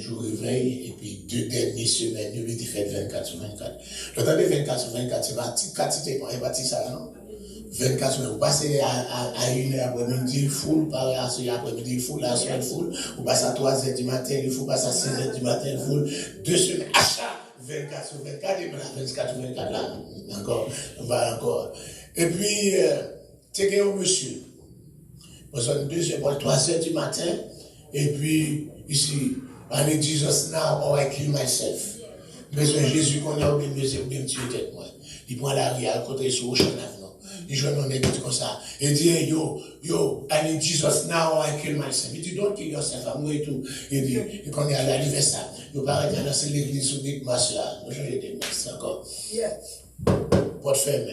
Je réveille, et puis 2 dernières semaines, il était fait 24 sur 24. Le temps de 24 sur 24, c'est pas si ça, non? 24 semaines, vous passez à 1h après-midi, full, par après-midi, full, la soirée, full, vous passez à 3h du matin, il faut passer à 6h du matin, full, 2 semaines, achat, 24 sur 24, et puis la 24 sur 24, là, encore, on va encore. Et puis, tu es un monsieur, besoin de 2h, 3h du matin, et puis, ici, I need Jesus now or I kill myself. Besoin de Jésus qu'on a oublié, bien tuer tête moi. Il prend la rue à côté sur Ocean Avenue. Il joue un nègre comme ça. Il dit, yo, I need Jesus now or I kill myself. Il dit, don't kill yourself, à moi et tout. Il dit, et quand il est à l'anniversaire, il va arrêter dans l'église sous des masses là. Nous changeons des masses encore. Pour te faire,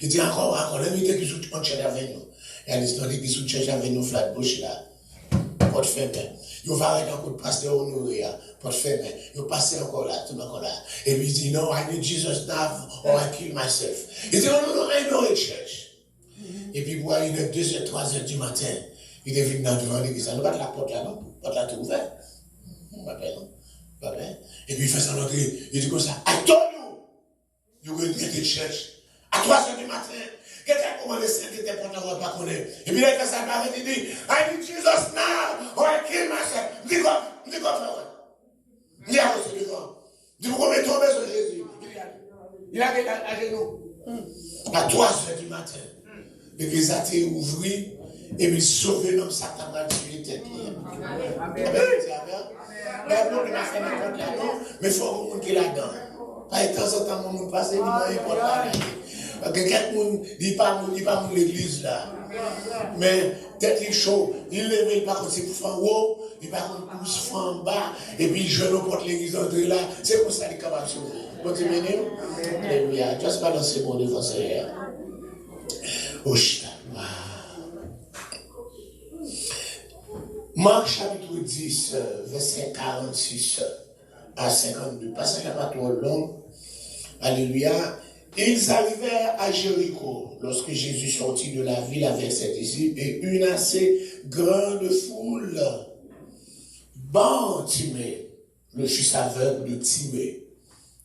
il dit encore, l'invité qui sous Church Avenue. Il dit, dans l'église sous Church Avenue, Flatbush là. Pour te faire, il va arrêter encore de pasteur honoré, pour te faire, il va passer encore là, tout encore là. Et puis il dit, no, I need Jesus now or I kill myself. Il dit, no, I know a church. Et puis pour aller de 2h, 3h du matin, il est venu dans l'église. Nous pas de la porte là, non? La porte là, tout ouvert. Pas bien, non? Pas bien. Et puis il fait son entrée, il dit comme ça, I told you, you will get a church. À 3h du matin. Quelqu'un commande les saints qui étaient porte-parole pas connaître. Et puis là, quand ça m'arrête, il dit, I need Jesus now, or I kill myself. Dis quoi, frère? Dis à vous, dis quoi? Dis vous mettez tomber sur Jésus. Il avait à genoux. À 3h du matin, l'église a été ouverte, et puis sauver l'homme, ça t'a tué tête. Mais il faut que monde qui est là-dedans. Pas de temps en temps, mon monde passe, il va pas quelqu'un ne dit pas l'église là. Mais tête est chaud, il lève, il part aussi pour en haut, il part pour en bas, et puis il joue n'importe l'église d'entrée là. C'est comme ça qu'il est capable de sauver. Continuez. Alléluia. Juste pas dans ces mots devant Seigneur. Marc chapitre 10, verset 46 à 52. Passage pas trop long. Alléluia. Ils arrivèrent à Jéricho lorsque Jésus sortit de la ville avec ses disciples et une assez grande foule. Timée, le fils aveugle de Timée,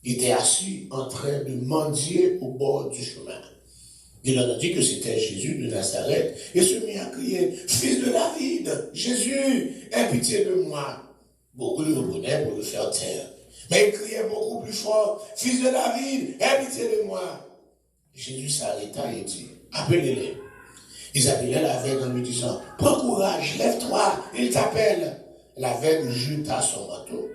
était assis en train de mendier au bord du chemin. Il entendit que c'était Jésus de Nazareth et se mit à crier, Fils de David, Jésus, aie pitié de moi. Beaucoup le reprenaient pour le faire taire. Mais il criait beaucoup plus fort, Fils de David, aie pitié de moi. Jésus s'arrêta et dit, appelez-les. Ils appelaient l'aveugle en lui disant, prends courage, lève-toi, il t'appelle. L'aveugle jeta son manteau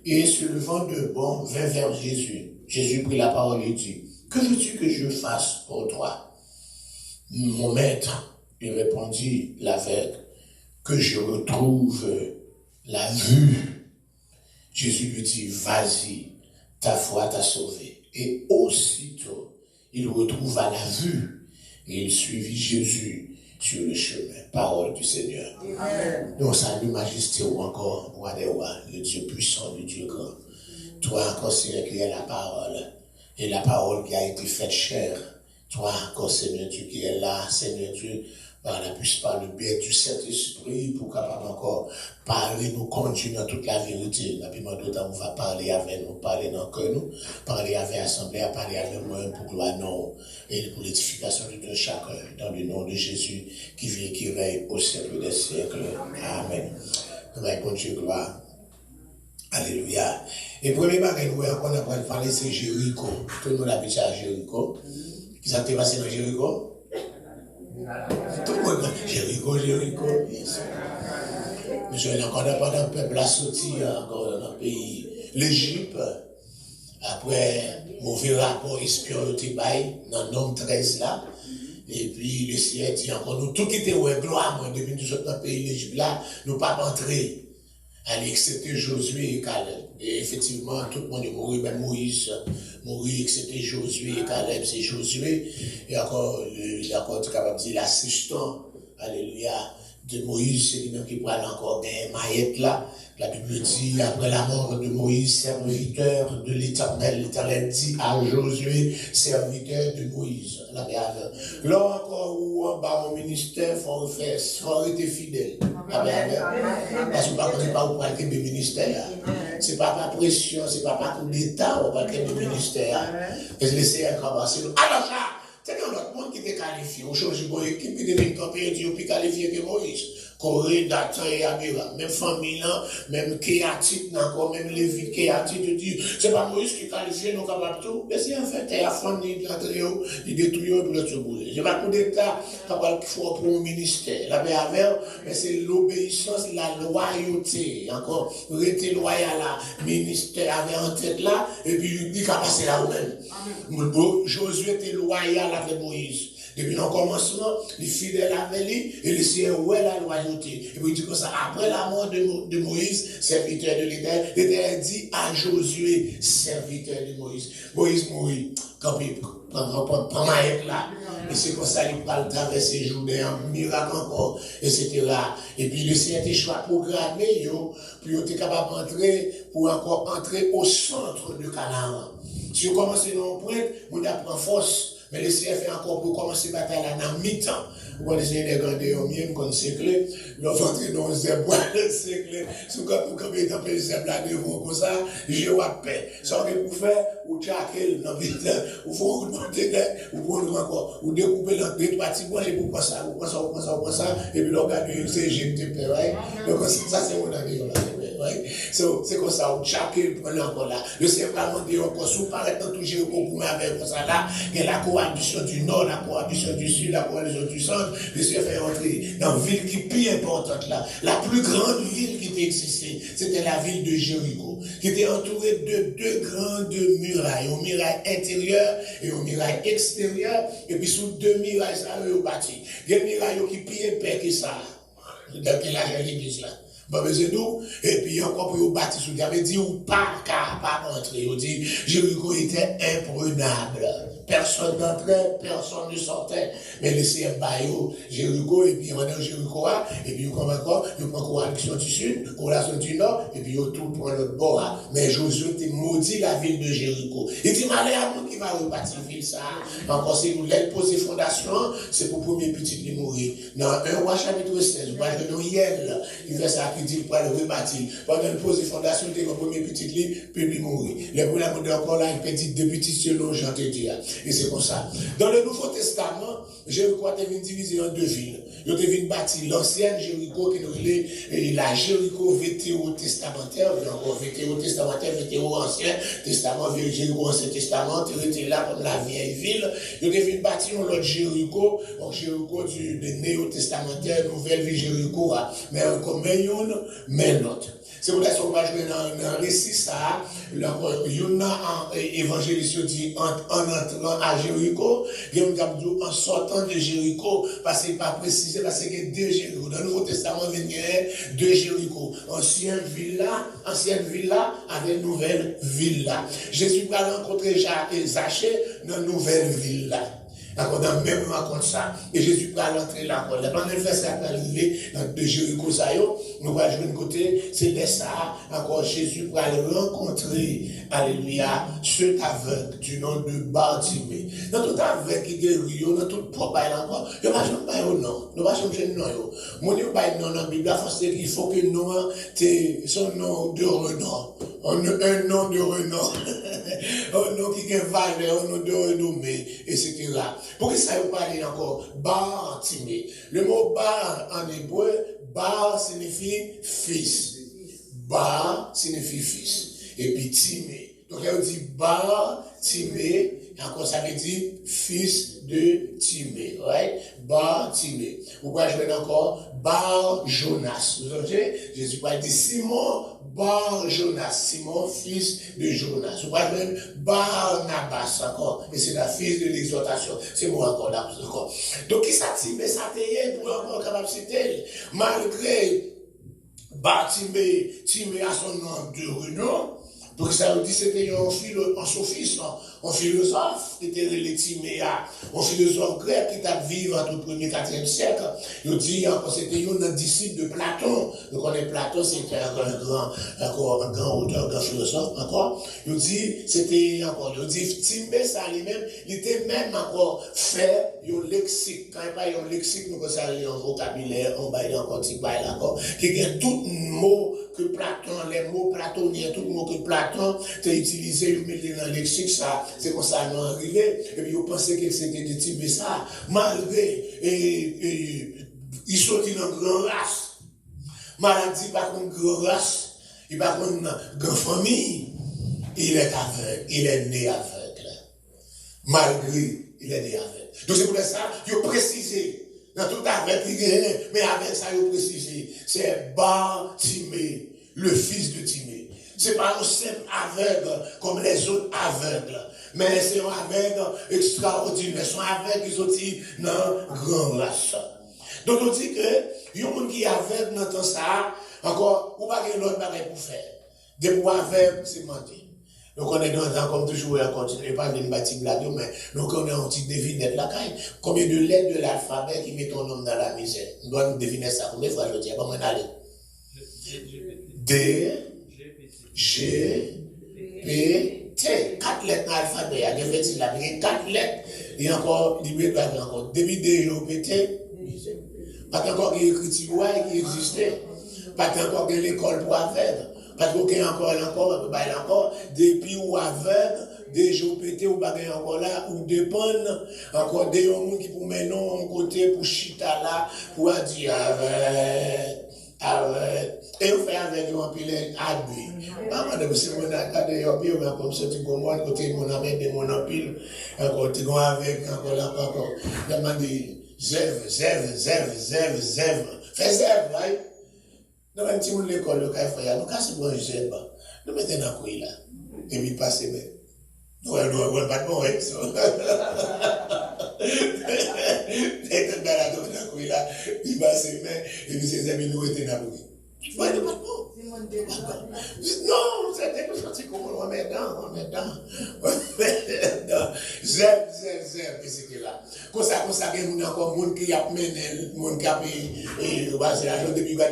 et se levant de bon, vint vers Jésus. Jésus prit la parole et dit, que veux-tu que je fasse pour toi? Mon maître, il répondit l'aveugle, que je retrouve la vue. Jésus lui dit, vas-y, ta foi t'a sauvé. Et aussitôt, il retrouva la vue et il suivit Jésus sur le chemin. Parole du Seigneur. Amen. Nous saluons majesté ou encore, roi des rois, le Dieu puissant, le Dieu grand. Toi encore, Seigneur, qui est la parole, et la parole qui a été faite chair. Toi encore, Seigneur Dieu, qui est là, Seigneur Dieu, par le biais du Saint-Esprit, pour capable encore parler, nous conduire dans toute la vérité. La piment d'autant, on va parler avec nous, parler dans le cœur, nous, parler avec l'Assemblée, parler avec moi pour gloire, non, et pour l'édification de chacun, dans le nom de Jésus, qui vit et qui règne au siècle des siècles. Amen. Nous allons continuer gloire. Alléluia. Et premier bagage, nous allons parler, c'est Jéricho. Tout le monde habite à Jéricho. Qui s'est passé dans Jéricho? Tout le monde, Jéricho, yes. Nous sommes encore pendant le peuple a sorti encore dans le pays, l'Égypte, après mauvais rapport espion dans le nom 13 là. Et puis le Seigneur dit encore, nous tout qui était gloire, depuis nous sommes dans le pays l'Égypte là, nous pas entrer. Allez, excepté Josué et Caleb. Et effectivement, tout le monde est mort, même Moïse, mourir, excepté Josué et Caleb, c'est Josué. Et encore, tu es capable de dire l'assistant, alléluia, de Moïse, c'est lui-même qui parle encore des maillettes là. La Bible dit, après la mort de Moïse, serviteur de l'Éternel, l'Éternel dit à Josué, serviteur de Moïse. Là encore, où en bas au ministère, il faut être fidèle. Parce que par contre, c'est pas pour le ministère. C'est pas par pression, c'est pas par coup d'État, ou par le ministère. Parce que laissez commencer. Alors ça, c'est un autre monde qui est qualifié. Au change de équipe qui devient température plus qualifié que Moïse. Corée, Dathan et Abiram. Même famille, même Kéatite, même Lévi, Kéatite, tu dis, c'est pas Moïse qui qualifie, nous capables tout. Mais c'est en fait, il y a fondé, il détruit, il doit se bouler. C'est pas coup d'État, capable qu'il faut pour un ministère. La paix mais c'est l'obéissance, la loyauté. Encore, rester loyal à ministère avait en tête là, et puis il dit qu'à passer là ou même. Josué était loyal avec Moïse. Depuis le commencement, les fidèles avec lui, et les siens ouais la loyauté. Et puis il dit comme ça, après la mort de Moïse, serviteur de l'Éternel, l'Éternel dit à Josué, serviteur de Moïse. Moïse mourit, quand il prend maillette là. Et c'est comme ça qu'il parle traverser les journées, un miracle encore, etc. Et puis le Seigneur était choix programmé, puis il était capable d'entrer, pour encore entrer au centre de Canaan. Si on commence dans un point, on apprend force. Mais le Seigneur fait encore pour commencer la bataille là dans mi-temps. Vous connaissez les grands hommes, comme c'est clair. Nous entrons dans un zèbre, c'est clair. Si vous avez un peu de zèbre là devant comme ça, j'ai eu paix. Ça que vous faites, vous tchaquez dans le temps, vous faites vous monter, vous prenez encore, vous découpez dans deux trois petits points et vous prenez ça, vous prenez ça, vous prenez ça, vous prenez ça, et puis vous regardez, c'est j'ai paix, ouais. Donc ça c'est mon avis là. C'est comme ça, chacun prend encore là. Le Seigneur va demander encore, si vous parlez dans tout Jéricho pour avec ça là, que la coalition du Nord, la coalition du Sud, la coalition du Centre, le Seigneur fait entrer dans une ville qui est plus importante là. La plus grande ville qui existait, c'était la ville de Jéricho, qui était entourée de deux grandes murailles, une muraille intérieure et une muraille extérieure, et puis sous deux murailles, ça a bâti. Il y a une muraille qui est plus épais que ça, dans l'église là. Bon, mais c'est nous. Et puis, encore pour vous bâtir sous, il avait dit, ou pas rentrer. Il dit, Jéricho était imprenable. Personne n'entrait, personne ne sortait. Mais laissez un baillot, Jéricho, et puis on est au Jéricho, et puis on encore, on prend coalition du Sud, coalition du Nord, et puis on tout prend l'autre bord. Mais Josué était maudit la ville de Jéricho. Il dit, malheur à moi qui va rebâtir la ville, ça. Encore, si vous l'avez posé fondation, c'est pour le premier petit qui mourir. Dans 1 roi chapitre 16, vous voyez que nous, Yel, il fait ça, il dit, pour le rebâtir. Pendant le poser fondation, il dit, le premier petit lit, puis il mourir. Le problème de encore là, il dit, deux petits selon Jean te dit. Et c'est comme ça. Dans le Nouveau Testament, Jéricho est divisé en deux villes. Il est bâti l'ancienne Jéricho qui est la Jéricho vétéro-testamentaire, donc vétéro-testamentaire, vétéro-ancien testament, Jéricho ancien testament, il était là comme la vieille ville. Il est bâti l'autre Jéricho, donc Jéricho du néo-testamentaire, nouvelle ville Jéricho, mais comme mais l'autre. C'est pour ça qu'on va jouer dans un récit ça, Yona évangéliste dit en entrant à Jéricho, en sortant de Jéricho, parce qu'il n'est pas précisé, parce qu'il y a deux Jéricho. Dans le Nouveau Testament, il y a deux Jéricho. Ancienne villa avec nouvelle villa. Jésus va rencontrer Zachée dans nouvelle villa. D'accord, dans le même rencontre ça. Et Jésus va l'entrer là. La première fois, ça va arriver de Jéricho, nous va jouer de côté, c'est de ça, encore Jésus va le rencontrer, alléluia, cet aveugle du nom de Bartimée. Dans tout aveugle qui guérit, dans tout propre, encore, je ne vais pas faire non. Je ne vais pas changer de nom. Mon Dieu, dans la Bible, il faut que nous, son nom de renom. Un nom de renom. Un nom qui a valeur, un nom de renommée, etc. Pour que ça vous parle encore, Bartimée. Le mot bar en hébreu, bar signifie fils. Bar signifie fils. Et puis Timée. Donc on dit bar Timée. Et encore ça veut dire fils de Timée. Right? Bar Timée. Pourquoi je vais encore Bar Jonas. Vous savez, Jésus va dire Simon Bar Jonas. Simon fils de Jonas. Vous voyez même Barnabas encore. Et c'est la fils de l'exhortation. C'est moi encore là. Encore. Donc qui s'active, ça t'est pour encore capable de citer. Malgré Bartimée, Timée a son nom de renom. Donc ça veut dire que c'était un sophiste, un philosophe qui était relativement, un philosophe grec qui a vécu entre le 1er et 4e siècle. Il dit que c'était un disciple de Platon. Donc on est Platon, c'était un grand auteur, un grand philosophe encore. Il dit, c'était encore, il dit, Timbe ça lui-même, il était même encore fait un lexique. Quand il n'y a pas un lexique, nous ça un vocabulaire, on va dire encore, qui a tout mot que Platon, les mots platoniens, tout le mot que Platon a utilisé, il mettait dans le lexique, ça, c'est comme ça nous arrivé, et puis vous pensez que c'était de type ça, malgré, il sortit dans une grande race, maladie par une grande race, il par une grande famille, il est aveugle, il est né aveugle, malgré, il est né aveugle. Donc c'est pour ça, il a précisé, dans tout aveugle, mais avec ça, il a précisé, c'est Bartimée, le fils de Timée. C'est pas un simple aveugle comme les autres aveugles, mais c'est un aveugle extraordinaire, c'est un aveugle qui sortit dans grande race. Donc on dit que, il y a un monde qui est aveugle dans tout ça, encore, ou pas qu'il y ait l'autre bagage pour faire. Des pour aveugle, c'est mentir. Donc on est dans un comme toujours, on continue pas de bâtir blague, mais donc on est en petite devinette la caille. Combien de lettres de l'alphabet qui met ton nom dans la misère? On doit nous deviner ça. Combien de fois je dis, bon, on aller. D, G, P, T. 4 lettres dans l'alphabet. Il y a des lettres là, il y a 4 lettres. Il y a encore, il y a encore, depuis D, G, P, T. Pas encore qu'il y ait écriture qui existait. Pas encore qu'il y ait l'école pour aveugles. Parce qu'il y a encore, depuis ou aveugle, des jours pétés ou bagay encore là, ou dépendent, encore des gens qui pour mener en côté, pour chita là, pour dire avec, et on fait avec un pile abus. Madame, si on a gardé un pile, on a comme ça, tu comprends, côté mon ami de mon pile, encore, tu comprends avec, encore là, encore, demandez, zève, fais zève, right? Nous, même si on l'école, le cas frère, nous cassons bon jeu, nous mettons dans le couille là, et puis passer, mais nous, on pas de bon, hein, ça. Et tout dans la couille là, il passe, mais, et puis ses amis nous étaient dans le couille. Tu vois, il n'y a pas de bon. Non, c'est comme on met dedans. Zève, et c'est là. Comme ça, il y a encore des gens qui a mené, des gens qui a basé l'argent depuis que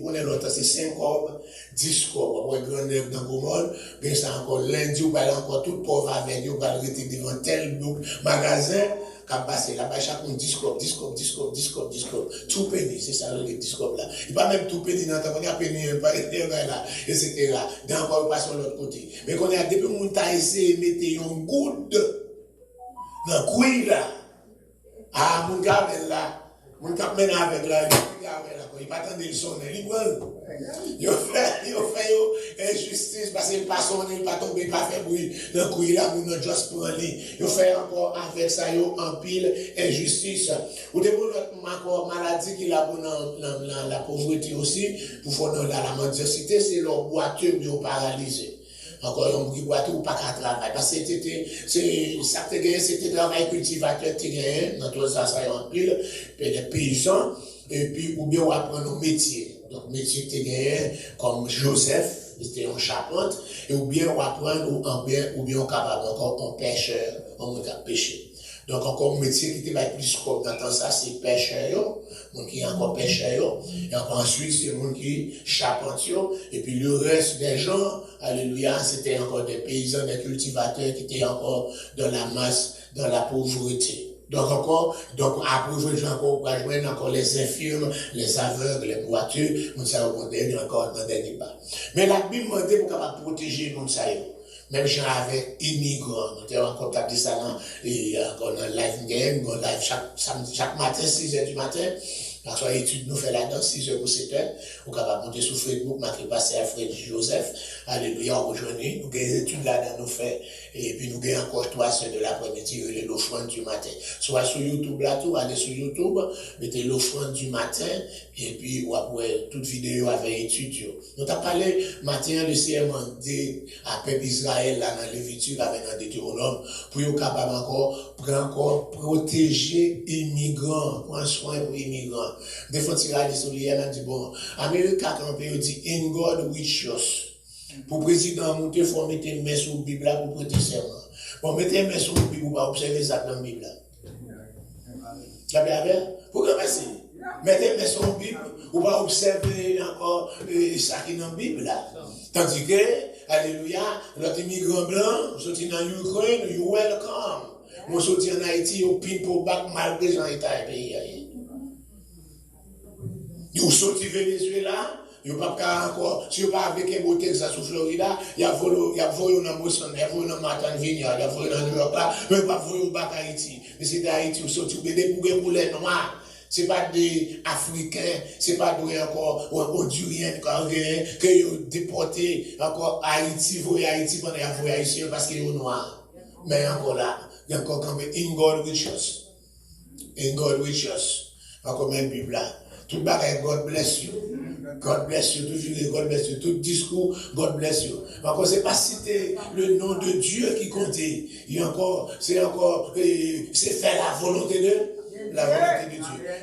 on est l'autre, c'est 5 corps, 10 corps, on va grandir dans le monde, mais ça encore lundi, on va encore tout pauvre avec, on va rester devant tel magasin. Quand passer là-bas, chacun 10 copes, tout pénis, c'est ça le 10 copes là. Il pas même tout pénis, non, il y a pénis, là, etc. D'un encore, on passe sur l'autre côté. Mais quand on a depuis qu'on a essayé de mettre une goutte dans le couille là, ah, mon gars, là, mon cap mène avec là, il pas attendre le son, il prend. Il fait injustice parce qu'il passe son, il pas tomber, il pas faire bruit. Dans le couille là, on a juste prendre lui. Il fait encore avec ça, il en pile injustice. Ou des encore maladie qui a dans la pauvreté aussi, pour faire dans la mendicité, c'est leur boiteux qui ont paralysé. Encore un bruit boiteux ou pas qu'à travailler. Parce que c'était travail cultivateur qui gagnait, dans tout ça, ça y est en pile, des paysans, et puis, ou bien on apprend nos métiers. Donc, métier qui gagnait, comme Joseph, c'était un charpente, et ou bien on apprend, ou bien on capable encore un pêcheur, on peut pêcher. Donc, encore un métier qui était plus comme dans ça, c'est pêcheur, mon qui est encore pêcheur, et encore ensuite, c'est mon qui charpente, et puis le reste des gens, alléluia, c'était encore des paysans, des cultivateurs qui étaient encore dans la masse, dans la pauvreté. Donc après, je encore les infirmes, les aveugles, les boiteux, on s'est rencontré encore dans des débats. Mais la Bible m'a dit pour capable protéger mon saillot. Même gens avec immigrants, nous sommes en contact de ça et encore dans live game, dans live chaque matin, 6h du matin. Parce que l'étude nous fait là-dedans, 6h ou 7h. On capable monter sur Facebook, marquer passer à Fred Joseph. Alléluia, aujourd'hui. Nous avons des études là-dedans, nous fait. Et puis nous avons encore 3h de l'après-midi, l'offrande du matin. Soit sur YouTube là, tout, allez sur YouTube, mettez l'offrande du matin, et puis, après, toute vidéo avec étude. Nous avons parlé, matin, le CM dit à peuple Israël, là, dans Lévitique, avec un Deutéronome, pour être capable encore protéger immigrants, prendre soin pour immigrants. Des fois, tu as dit, on dit, bon, Amérique, quand on dit, in God we trust. Pour le président monter, il faut mettre une main sur la Bible là pour prêter serment. Bon, mettez une main sur la Bible pour pas observer ça dans la Bible là. Pour commencer, mettez une main sur la Bible pour pas observer encore ça qui est dans la Bible là. Tandis que, alléluia, notre immigrant blanc, sorti dans l'Ukraine, you welcome. Moi, sorti en Haïti, au pin pour bac malgré dans l'État et pays. Vous sorti Venezuela. Yo pas encore, si vous pas avec un beau Texas ou Florida, il y a volé dans Boston, il y a volé dans Martin Vineyard, il y a volé dans New York là, mais pas volé au bac Haïti. Mais c'est d'Haïti, vous sortez pour les noirs. C'est pas des Africains, c'est pas des encore Honduriens, que vous déporté encore Haïti, voyez Haïti pendant que vous voyez Haïti parce qu'ils sont noirs. Mais encore là, il y a encore quand même in God with us. In God with us. Encore même Bible là. Tout bagaille, God bless you. God bless you. Toujours God bless you. Tout discours, God bless you. Encore, c'est pas citer le nom de Dieu qui comptait. Il y a encore, c'est faire la volonté de Dieu.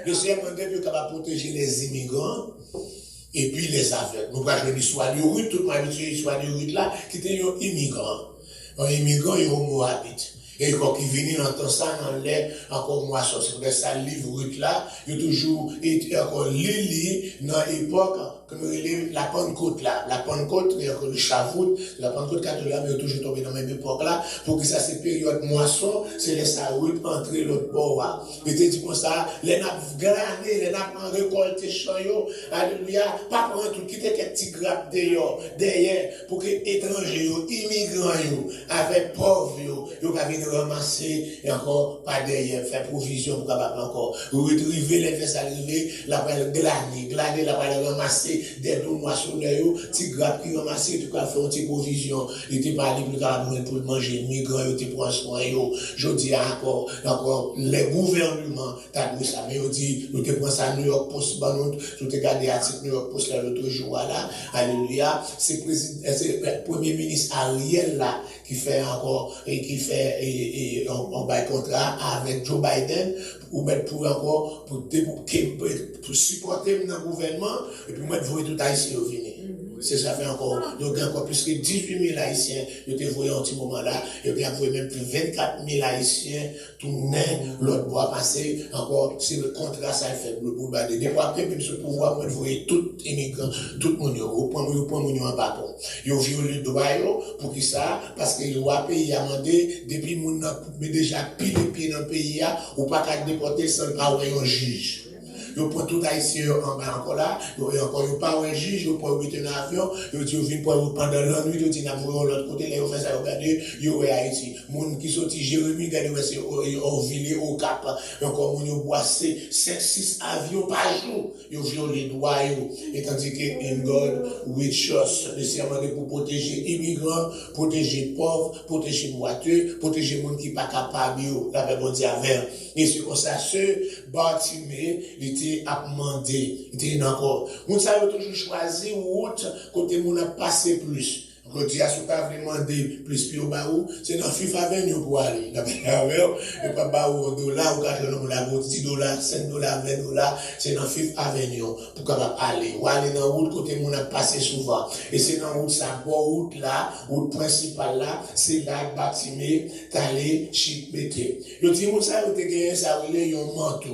Le Seigneur est capable de protéger les immigrants et puis les aveugles. Nous, quand je dis soit de route, toute ma vie, soit de route là, qui était un immigrant. Un immigrant, il est moabite. Et quand il vient dans ça, dans l'air, encore moi, c'est que ça livre là, il y a toujours été encore Lili dans l'époque, comme la Pentecôte là. La Pentecôte, il y a encore le Chavout, la Pentecôte catholique, mais il y a toujours tombé dans la même époque là, pour que ça, c'est période moisson, c'est les saouites entrer l'autre bord. Et tu dis comme ça, les nappes glanées, les nappes en récolte, chayo, alléluia, pas prendre tout, quitter quelques petits grappes derrière, pour que étrangers, immigrants, avec pauvres, ils ramasser et encore pas derrière, faire provision pour capable encore retriver les fesses arriver, la balle glaner, la balle ramasser des dons moissonneurs, petit grappe qui ramasser, tout cas faire une petite provision, il était pas libre pour manger, migrants, il était pour soin, je dis encore, les gouvernements, t'as dit ça, mais on dit, nous te prenons ça New York Post, nous te gardé article New York Post l'autre jour là, alléluia, c'est le premier ministre Ariel là, qui fait encore, et qui fait, et on va contrat avec Joe Biden pour mettre pour encore pour supporter le gouvernement et puis mettre vous tout haïtien au venir. C'est ça fait encore donc encore plus que 18 000 haïtiens ils étaient voyés en petit moment là et puis après même plus 24 000 haïtiens tourner l'autre bois passer encore c'est le contrat ça fait le boulevard des après puis ce pouvoir pour voyer tout immigrant tout le monde au point en bâton ils ont violé le droit pour qui ça parce que le roi pays a demandé depuis mon mais déjà pile pied dans le pays ou pas qu'à déporter sans avoir un juge. Yo prend tout haïtien en bas encore là, yo pas un juge, yo pas mettre un avion, yo dit vinn pour pendant la nuit, yo dit n'a pour l'autre côté là yo fait ça regarder, yo est Haïti. Moun qui sorti Jérémie regardez c'est au Ville au Cap, encore moun yo boissé 5-6 avions par jour, yo violé droit yo. Et tandis que in God with us, le serment pour protéger immigrants, protéger pauvres, protéger boiteux, protéger moun qui pas capable yo, la bon Dieu avec. Et c'est comme ça ce Bartimée, il était à demander, il était encore. Moun sa yo toujours choisi route côté moun a passé plus. Quand tu as pas demander plus puis au baou, c'est dans FIFA Avenue pour aller. Et pas baou $1 ou $10, $5, $20, c'est dans FIFA Avenue pour capable aller. Ou aller dans route côté moun a passé souvent. Et c'est dans route ça, route là, route principale là, c'est là Bartimée, t'allais chipété. Le petit moun ça te gagné ça relé un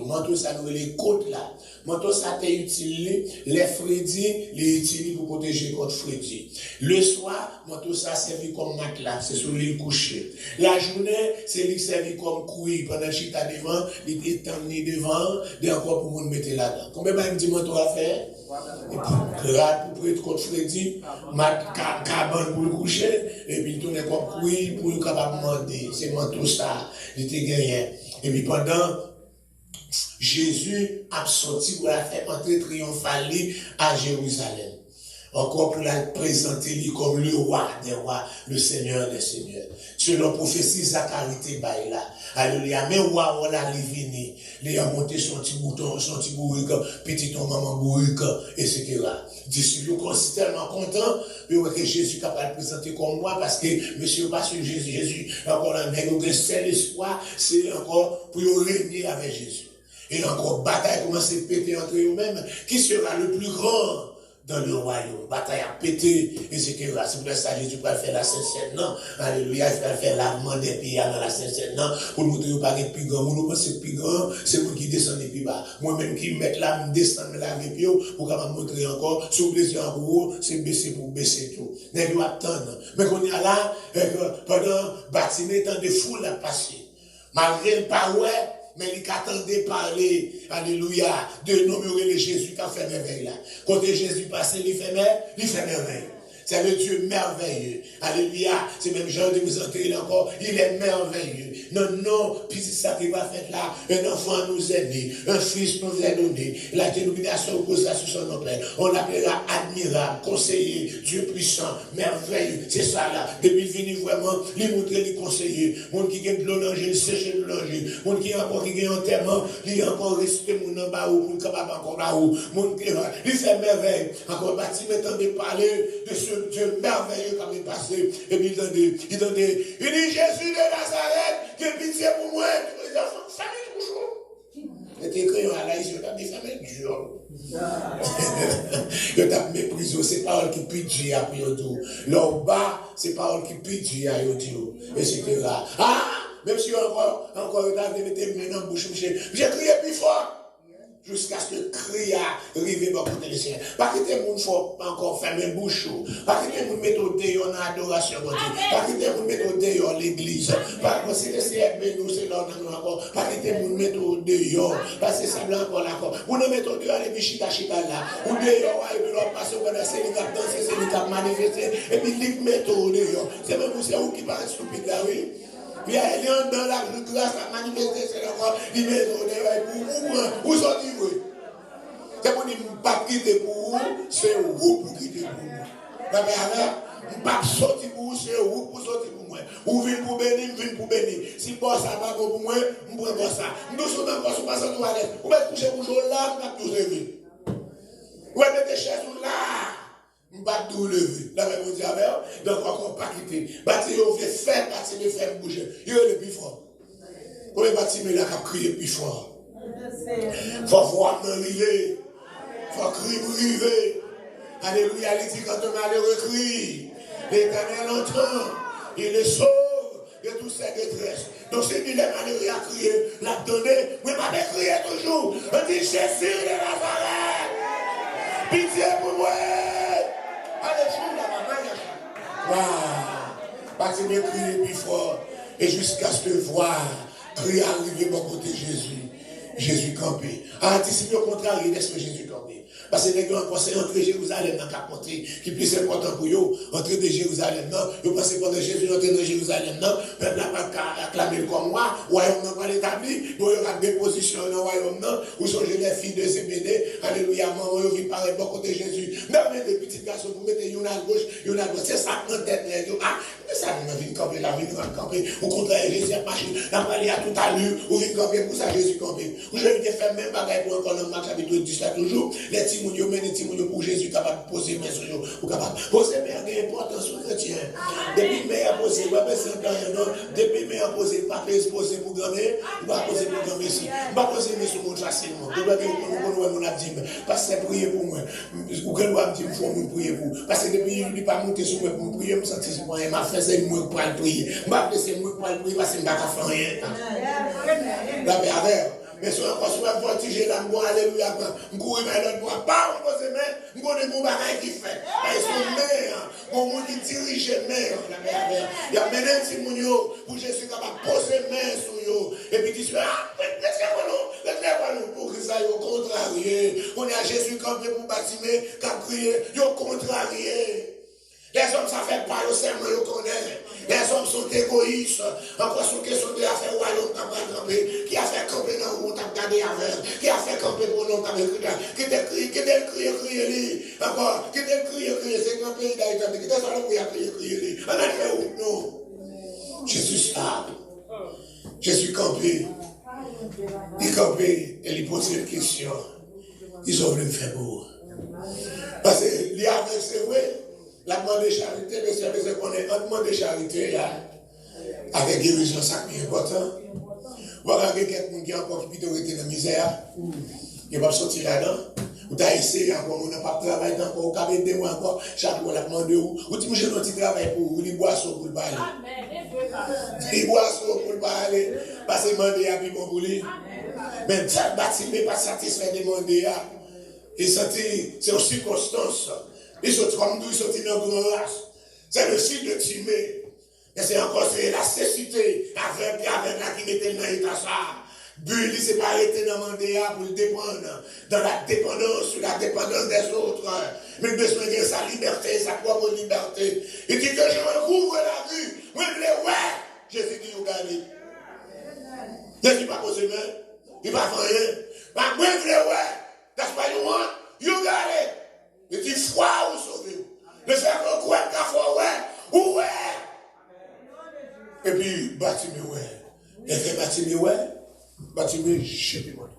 manteau ça nous les côtes là. Manteau ça t'est utilisé les Freddy, les utilisé pour protéger contre Freddy. Le soir, manteau ça servi comme matelas, c'est sur l'île couché. La journée, c'est lui servi comme couille pendant chita devant, il était tendu devant, et encore pour nous mettre là-dedans. Combien de dit manteau à faire? Et puis, grade pour prêtre contre Freddy, cabane pour le coucher, et puis il tournait comme couille pour le capable demander. C'est manteau ça, il était gagné. Et puis pendant Jésus a sorti pour la faire entrer triomphale à Jérusalem. Encore pour la présenter comme le roi des rois, le Seigneur des seigneurs. Selon la prophétie, Zacharie était là. Alléluia. Mais roi, on l'a venu. Il a monté son petit bouton, son petit bourrique, petit ton maman bourrique, etc. Disciples sont tellement contents, que Jésus est capable de présenter comme moi, parce que, monsieur, pas sur Jésus, encore un seul espoir, c'est encore pour régner avec Jésus. Et encore, bataille commence à péter entre eux-mêmes. Qui sera le plus grand dans le royaume. Bataille a pété, etc. C'est pour ça que Jésus va faire la Sainte-Seine, non? Alléluia, il va faire lavement des pieds dans la Sainte-Seine, non? Pour nous montrer pas de plus grand. Nous pensons que plus grand, c'est moi qui descend des plus bas. Moi-même qui mets là, me descend là, les pieds, pour qu'on montrer encore, si vous plaisez en haut, c'est baisser pour baisser tout. N'est-ce pas attendre. Mais qu'on est là, pendant bâtiment, tant de foule à passer. Malgré le parouet, mais il attendait parler, alléluia, de nommer Jésus qui a fait merveille là. Quand Jésus passait, il fait merveille. C'est le Dieu merveilleux. Alléluia. C'est même Jean de vous entrer encore. Il est merveilleux. Non, puis c'est ça qu'il va faire là. Un enfant nous est né. Un fils nous est donné. La dénomination reposera sur son nom plein. On l'appellera admirable, conseiller, Dieu puissant, merveilleux. C'est ça là. Depuis qu'il vient vraiment, il montre les conseillers. Monde qui gagne de l'onanger, il sèche de l'onanger. Monde qui encore qui gagne enterrement, il a encore resté mon en bas ou, capable encore là haut. Monde qui il fait merveille. Encore bâtiment de parler de ce Dieu merveilleux comme il est passé. Et puis il dit Jésus de Nazareth, qui est pitié pour moi. Les enfants, ça m'est toujours. C'est écrit en Alaïs, je t'ai dit, ça m'est dur. Je t'ai méprisé, c'est parole qui pitié à Piodo. Là au bas, c'est parole qui pitié à Yodio. Etc. Ah, même si encore, je t'ai mis mes mains dans la bouche, j'ai crié plus fort. Jusqu'à ce que le cri arrive dans le ciel. Pas que les gens faut encore fermer bouche. Pas que les gens mettent au dehors en adoration. Pas que les gens mettent au dehors l'église. Pas que c'est le CFB, nous, c'est l'ordre encore. Pas que les gens mettent au dehors. Parce que c'est blanc encore là. Vous ne mettez au dehors les bichita là. Ou dehors, et puis l'on passe au bas de c'est les cap danser, c'est les cap manifester. Et puis ils mettent au dehors. C'est même vous, c'est vous qui parlez stupide là, oui. Puis elle est dans la grâce à manifester, c'est encore, il met au dehors pour vous sortir. C'est pour dire, je ne pas quitter pour vous, c'est vous pour quitter pour moi. Je ne pas sortir pour vous, c'est vous pour sortir pour moi. Vous venez pour bénir, je viens pour bénir. Si bon ça va pour moi, je prends bon ça. Nous sommes encore sur la toilette. Vous mettez coucher pour jouer là, vous mettez tout lever. Vous mettez des chaises là. Je ne pas tout lever. Là, vous dites, donc encore pas quitter. Bâtiment, vous faites faire, bâtiment, faire bouger. Il est le plus fort. Combien de bâtiments là qui crié plus fort? Il faut voir m'arriver. Il faut crier. Alléluia, il dit quand un malheureux crie, l'Éternel entend, il le sauve de toutes ses détresses. Donc c'est lui les malheureux à crier, l'a donné, mais m'a crié toujours. On dit Jésus de Nazareth, pitié pour moi. Alléluia, maman, Bâtiment crier plus fort, et jusqu'à ce que voir, crier arriver mon côté Jésus. Jésus campé. Anticiper au contraire, laisse Jésus campé. Parce que les gens pensent entrer Jérusalem dans la portée, qui est plus important pour eux, entrer de Jérusalem, non. Ils pensent pendant Jésus entrer de Jérusalem, non. Même n'a pas acclamé comme moi, royaume n'a pas établi, nous aura des positions dans le royaume, non. Où sont les filles de CBD, alléluia, maman, ils parlent beaucoup de Jésus. Non, mais les petits garçons, vous mettez une à gauche, une à droite, c'est ça en tête, ah, mais ça, nous venons camper, la vie nous camper. Au contraire, Jésus a marché, n'a pas allé à tout à l'heure, vous venez camper, pour ça, Jésus camper. Vous avez fait même bagaille pour encore dans Marc chapitre 10 là toujours. Les timounios, mais les timounios pour Jésus capable de poser main sur eux. Pour capable poser main a une importance sur le chrétien. Depuis main à poser, pas personne non. Depuis main à poser, pas poser pour grand-mère, pas poser pour grand-mère ici. Pas poser main sur mon facilement. Je dois dire qu'on mon abdime. Parce que c'est prier pour moi. Ou que l'on dit faut nous prier pour. Parce que depuis il n'est pas monté sur moi pour prier, me sentir sur moi. M'a fait c'est moi pour le prier. M'a fait c'est moi pour le prier parce que m'a pas fait rien. La verre. Mais si on va voltiger là, je vais alléluia, je vais aller dans l'autre, pas on pose main, je vais aller dans le bagage qui fait. Parce que main, mon monde qui dirige main, il y a mené un petit mounio pour Jésus capable de poser main sur eux. Et puis il dit, ah, laissez-moi nous, pour que ça y est contrarié. On est à Jésus campé pour bâtiment, qui a crié, il est contrarié. Les hommes, ça fait pas le serment, ils connaissent. Les hommes sont égoïstes. Encore sur question de affaire royaume, qui a fait camper dans le monde, qui a affaire, qui a fait camper pour nous, qui a crié, encore, qui a crié, c'est un pays d'Haïti, qui a crié, on a fait où, non. Jésus stable. Jésus campé. Il campé, et il pose une question. Ils ont voulu me faire beau. Parce que, il y a c'est vrai. La demande de charité, mais c'est qu'on est en demande de charité là, avec guérison, ça qui est important. Voilà quelqu'un qui a encore qui peut dans la misère, il va sortir là-dedans. Ou t'as essayé encore, on n'a pas de travail encore, ou t'as aidé encore, chaque fois on a demandé où. Ou tu me jettes un petit travail pour les boissons pour le parler. Les boissons pour le parler. Parce que demander à vivre pour lui. Mais ça bâtiment pas satisfait de demander à. Et c'est une circonstance. Ils sont comme nous, ils sont dans une grande race. C'est le site de Timée. Et c'est encore la cécité avec la qui mettait dans l'état ça. But, il ne s'est pas arrêté dans le mandat pour le dépendre, dans la dépendance, sur la dépendance des autres. Mais il a besoin de sa liberté, sa propre liberté. Il dit que je recouvre la vue. Moi, je l'ai, ouais. Jésus dit, regardez. Jésus n'est pas posé main. Il ne va faire rien. Mais moi, je l'ai, ouais. That's why you want. You got it. Il dit, foi ou sauver. Le faire qu'on croit qu'à foi, ouais. Ou ouais. Et puis, Bartimée, ouais. Il fait Bartimée, ouais. Bartimée, chepez-moi.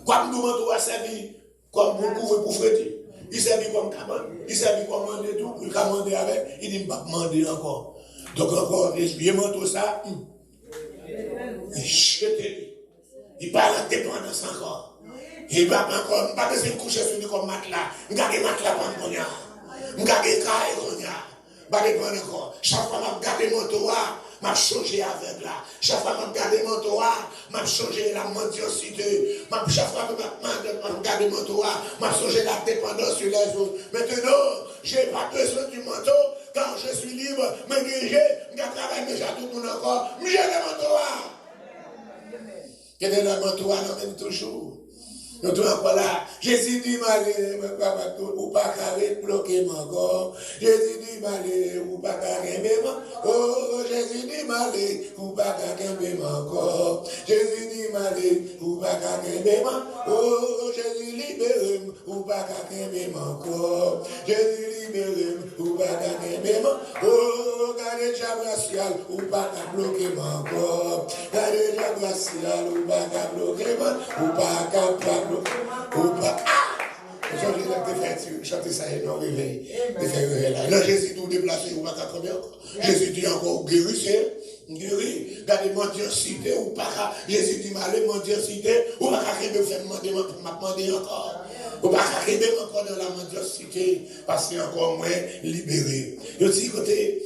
Comme nous manteau a servi, comme vous pouvez pour fêter. Il servi comme cabane. Il servi comme mander tout. Il a demandé avec. Il dit, il ne va pas demander encore. Donc encore, il manteau ça. Il chepez. Il parle en dépendance encore. Il va encore, pas besoin de coucher sur lui comme matelas. Il garde matelas pour me il garde caille comme ça. Pas dépendre encore. Chaque fois que je garde mon toit, je changé avec là. Chaque fois que je garde mon toit, je changé la mendiosité. Chaque fois que je garde mon toit, je changé la dépendance sur les autres. Maintenant, je n'ai pas besoin du manteau. Quand je suis libre, je me dirige, je travaille déjà tout le monde encore. Je j'ai le manteau. Quel est le manteau? Même toujours. Nous sommes encore là. Jésus dit, malé, ou pas carré, bloqué encore. Jésus dit, malé, ou pas carré, même. Oh, Jésus dit, malé, ou pas carré, même encore. Jésus dit, malé, ou pas carré, même. Oh, Jésus libéré, ou pas carré, même encore. Jésus libéré, ou pas carré, même. Oh, gardez déjà bracial, ou pas bloqué, encore. Gardez déjà bracial, ou pas bloqué, ou pas ou pas. Aujourd'hui, il chanter ça et non réveil. Là, Jésus tout déplacé, ou pas combien. Jésus dit encore guéri, guéri. Gardez mendiosité ou pas. Jésus dit malé mendiosité ou pas qu'à me faire demander encore. Ou pas qu'à encore dans la mendiosité parce qu'il y a encore moins libéré. Je dis côté.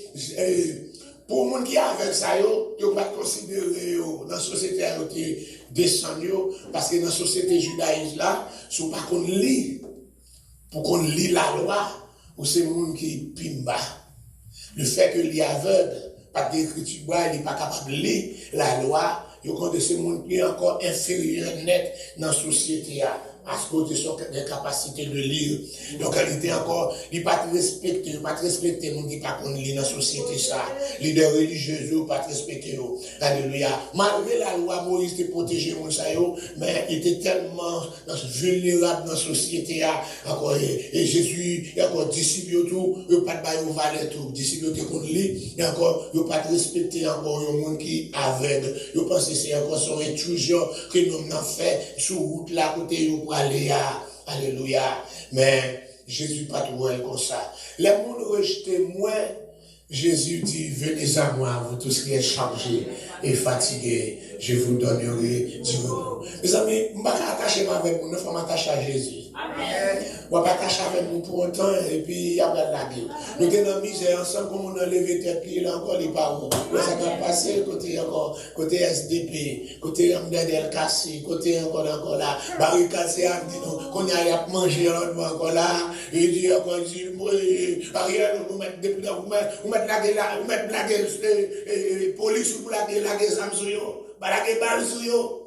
Pour les gens qui sont avec ça, ils ne peuvent pas considérer dans la société descendu parce que dans la société judaïque là, si on ne peut pas lire, pour qu'on lit la loi, ou c'est les gens qui pimba. Le fait que les aveugles, pas d'écriture, ils ne sont pas capables de lire la loi, ils ont des gens qui sont encore inférieurs net dans la société. À ce côté, ils ont des capacités de lire. Donc, elle était encore, il pas respecté, pas respecté, mon qui pas qu'on lit dans la société, ça. Leader religieux, pas respecté, alléluia. Malgré la loi, Moïse était protégé, mais il était tellement vulnérable dans la société, encore, et Jésus, et encore, disciples, tout, il pas de bail au valet, tout, disciples, qu'on lit, et encore, il pas respecté, encore, un monde qui aveugle. Je pense que c'est encore son intrusion que nous avons fait, sur route, là, côté, alléluia. Mais Jésus pas tout comme ça. Les gens rejetent moi. Jésus dit, venez à moi, vous tous qui êtes chargés et fatigués, je vous donnerai du repos. Mes amis, je ne vais pas attacher avec vous, il faut m'attacher à Jésus. Amen. Je ne vais pas attacher avec vous pour autant, et puis il y a pas de la gueule. Nous sommes dans misère ensemble, comme on a levé tête, puis là encore les parents. Là, ça va passer côté SDP, côté MDLKC, côté encore là, barricade, c'est à dire, qu'on y a manger encore là, et dit encore, Ariel, vous mettez la police ou la zam sur yo, la balle sur yo.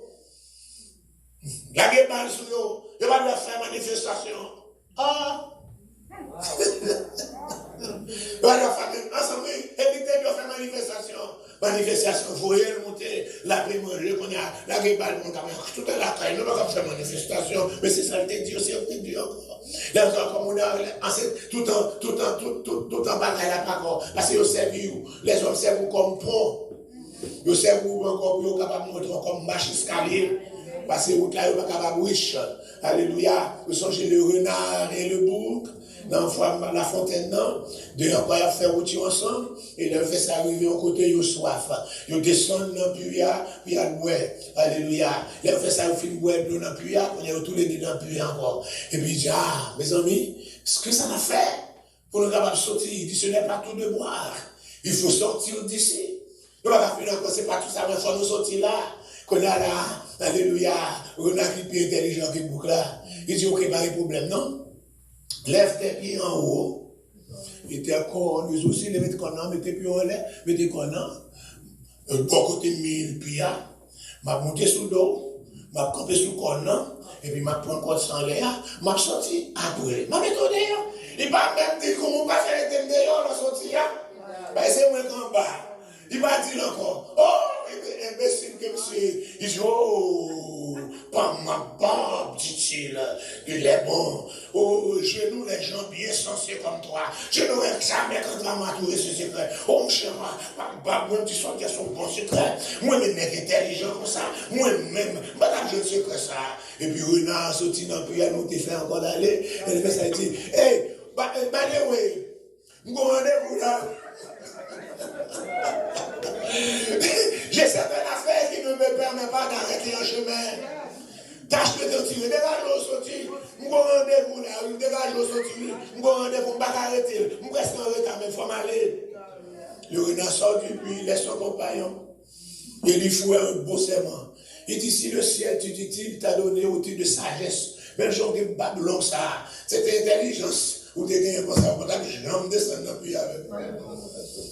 La balle sur yo. Je vais leur faire manifestation. Ah! Je vais leur faire ensemble, éviter de faire manifestation. Manifestation, vous voyez monter, la paix manger, qu'on a la balle, tout est là, nous ne pouvons pas faire manifestation, mais c'est ça le Dieu, c'est le Dieu encore. Les gens comme on a, tout en bagaille là, pas encore, parce que les hommes servent comme pont. Ils servent encore pour capable de montrer comme marche escalier. Parce que vous n'êtes pas capable de riche. Alléluia. Vous songez le renard et le bouc. dans la fontaine, non, de encore à faire outil ensemble, et leur fait ça arriver au côté, ils ont soif. Ils descendent dans le puits, puis à boire. Alléluia. Leur fait ça, ils finissent boire de l'eau dans le puits, on est tous les deux dans le puits encore. Et puis il dit, ah, mes amis, ce que ça m'a fait, pour nous capables de sortir, il dit, ce n'est pas tout de boire. Il faut sortir d'ici. Nous, c'est pas tout ça, mais il faut nous sortir là. Qu'on a là, alléluia, on a qui plus intelligent que boucle là. Il dit, ok, pas de problème, non? Lève tes pieds en haut. Et tes corps, nous aussi, les mettez qu'on a, mettez pieds en l'air, mettez qu'on a. Bon côté mille pieds, m'a monté sous l'eau, m'a campé sous le corps, et puis m'a pris un corps sans l'air, m'a sorti après. M'a mis dehors. Il va même dire comment on va faire les thèmes dehors, la sortie, ben c'est moi en bas. Il va dire encore, oh, imbécile que monsieur, il dit, oh, pas ma barbe, dit-il, il est bon. Oh, je nous les gens bien sensés comme toi, je n'aurais jamais quand on m'a trouvé ce secret. Oh, mon cher, pas moi, tu sens qu'il y a son bon secret. Moi-même, mec intelligent comme ça, moi-même, madame, je ne sais que ça. Et puis, Renard, sorti dans le pays, nous t'ai fait encore d'aller, elle fait ça, elle dit, hey, bah, oui, nous rendez-vous là. J'ai certaines affaires qui ne me permettent pas d'arrêter un chemin. Tâche de te tirer, dégage au sorti. Nous rendez-vous là, dégage au sorti. Nous rendez-vous, pas arrêter. Nous presque en retard, mais il faut m'aller. Le renard sort du puits, il laisse son compagnon. Il lui fout un beau serment. Il dit, si le ciel, tu dis, t'a donné au titre de sagesse, même genre de Babylone, ça, c'était intelligence. Ou t'es gagné pour ça, pour que je ne descende dans le puits avec.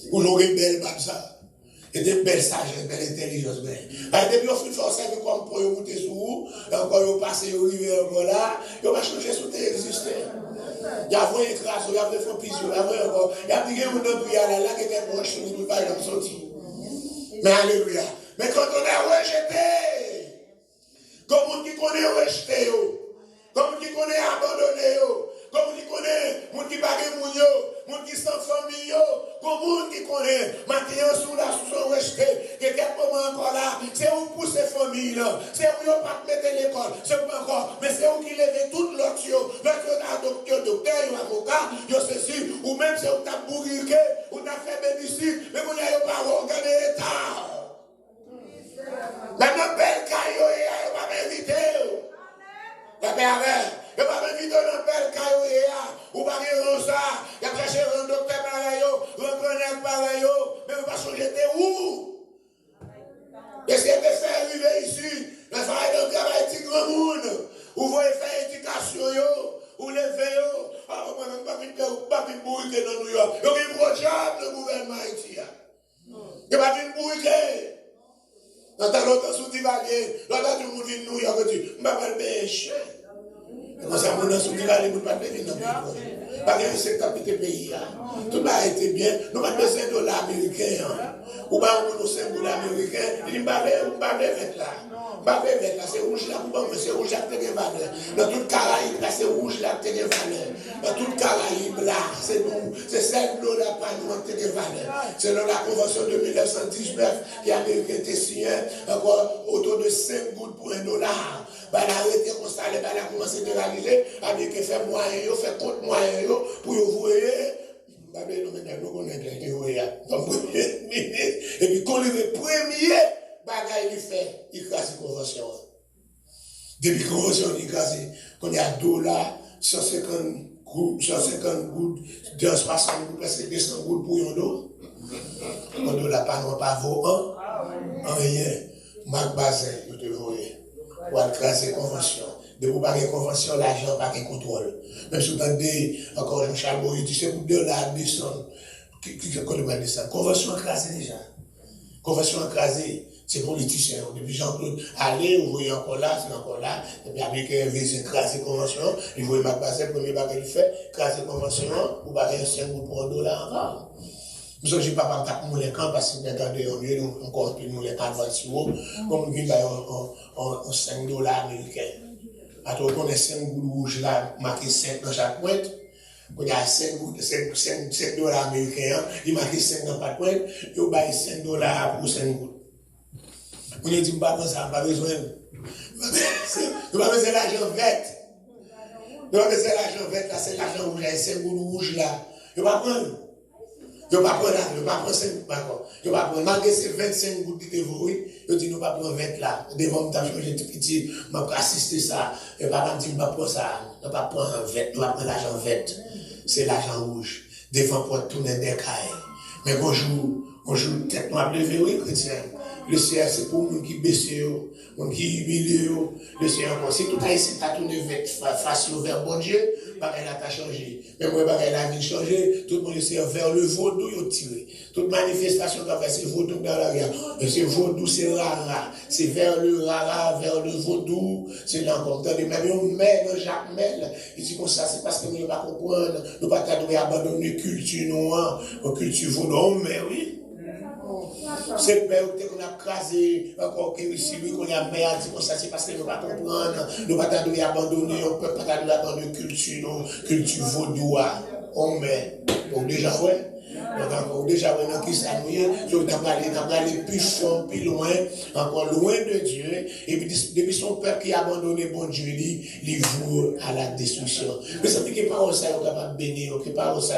Ou j'aurais une belle bague ça. Et des belles sagesses, belle intelligence. Depuis on fait forcer comme pour monter sur vous, encore vous passez au rivière encore là, vous va changer sous tes exister. Il y a un écrasé, il y a un faux pisou, il y a encore, il y a des gens qui ont là qui étaient proches, qui ne peuvent pas sortir. Mais alléluia. Mais quand on est rejeté, comme on qui connaît rejeté, comme on qui connaît abandonné, comme on qui connaît, mon qui bague mounio, mon qui sans famille, comme on qui connaît, maintenant sous la sous rejeté, que quelques moments encore là, c'est où pour ces familles là, c'est où ils pas mettre l'école, c'est pas encore, mais c'est où qui lève toute l'autre, docteur, avocat, ceci, ou même c'est où t'as bourriqué, ou t'as fait bénéfice, mais vous n'avez pas regardé l'État. Maintenant, belle caillou, il va m'inviter. La paix il va m'inviter dans belle caillou, ou pas dire ça, il va chercher un docteur pareil, un connect pareil, mais vous ne pas changer où? Essayez de faire arriver ici, le travail de travail est grand monde, ou vous voulez faire éducation, ou les veillons, on ne va pas venir bourriquer dans New York. Il y a un gros job, le gouvernement haïtien. Il va venir bourriquer. Dans ta longtemps sous divaguer, l'autre tout le monde dit New York, dit, je ne vais pas le pécher. Comment ça, mon nom sous divaguer, vous ne pouvez pas le pécher dans le pays. Parce que c'est le pays. Tout a été bien. Nous avons besoin de dollars américains. Ou pas on nous 5 dollars américains. Il dit, pas avec là. Pas avec là. C'est rouge là pour moi. C'est rouge là qui a valeur. Dans toute Caraïbe là, c'est rouge là qui a valeur. Dans toute Caraïbe là, c'est nous. C'est 5 dollars par nous qui a valeur. C'est dans la convention de 1919 qui a été signée encore autour de 5 gouttes pour $1. Bah, l'arrêté comme ça, les balles a commencé à réaliser, avec fait moyen, fait compte moyen, pour vous voyez. Bah, nous maintenant, nous et puis, quand le premier bagage il fait, il casse la convention. Depuis la convention, il casse, quand il y a $, 150 gouttes, 260 gouttes, presque 200 gouttes pour un dos. Un dollar pas vaut en rien. Marc Bazin, je te vois. Pour craser convention. De vous parler de convention, l'argent pas de contrôle. Même si vous entendez encore Jean-Charles Boyer, tu sais, pour $2 descendre. Qui va descendre? Convention écrasée déjà. Convention écrasée, c'est politicien. Depuis Jean-Claude, allez, vous voyez encore là, c'est encore là. Et puis Américain veut écraser convention. Il voit Marc Bazin, le premier bagage qu'il fait, écraser convention, vous parlez 5 gouttes pour $1 encore. Je ne sais pas pour les camps parce que attendez, on encore nous les camps comme nous avons 5 dollars américains. Alors qu'on a 5 gouttes rouges là, marqué 5 dans chaque pointe. Quand il y a 5 dollars américains, il marque 5 dans chaque pointe, il y a 5 dollars pour 5 gouttes. On a dit, pas ça, pas besoin. Nous pas besoin d'argent vert. Donc, c'est l'argent vert là, c'est l'argent rouge là, c'est le rouge là. Il va prendre. Il va prendre là, il va prendre 5 gouttes, d'accord. Il va prendre, malgré ces 25 gouttes de dévoué, il dit, nous va prendre 20 là. Devant, nous avons changé tout petit, nous avons assisté ça. Il va dire, nous va prendre ça, nous va prendre un vert, nous va prendre l'argent vert. C'est l'argent rouge. Devant, pour tourner des cailles. Mais bonjour, tête noire levée, oui, chrétien. Le ciel, c'est pour nous qui baissent, nous qui humilient. Le ciel, si tout a ici, t'as tourné face vers bon Dieu, bagaille là t'a changé. Mais moi, bagaille là a changé, tout le monde est vers le vaudou, il a tiré. Toute manifestation qu'a fait, c'est vaudou dans la guerre. Mais c'est vaudou, c'est rara. C'est vers le rara, vers le vaudou. C'est l'encontre. Même on met dans Jacques Mel. Il dit comme ça, c'est parce que nous ne pas comprendre. Nous ne pas abandonner culture noire, culture vaudou. Mais oui. C'est père qu'on a crasé, encore que ici, lui, qu'on a merde, ça, c'est parce que nous ne pas comprendre, nous ne pas abandonner, on ne peut pas abandonner culture vaudou. On met, donc déjà, ouais. Donc encore déjà, maintenant, qui s'amuse, on va aller plus fort, plus loin, encore loin de Dieu, et puis depuis son père qui a abandonné bon Dieu, il voue à la destruction. Mais ça fait que par ça, on est capable de bénir, que par ça,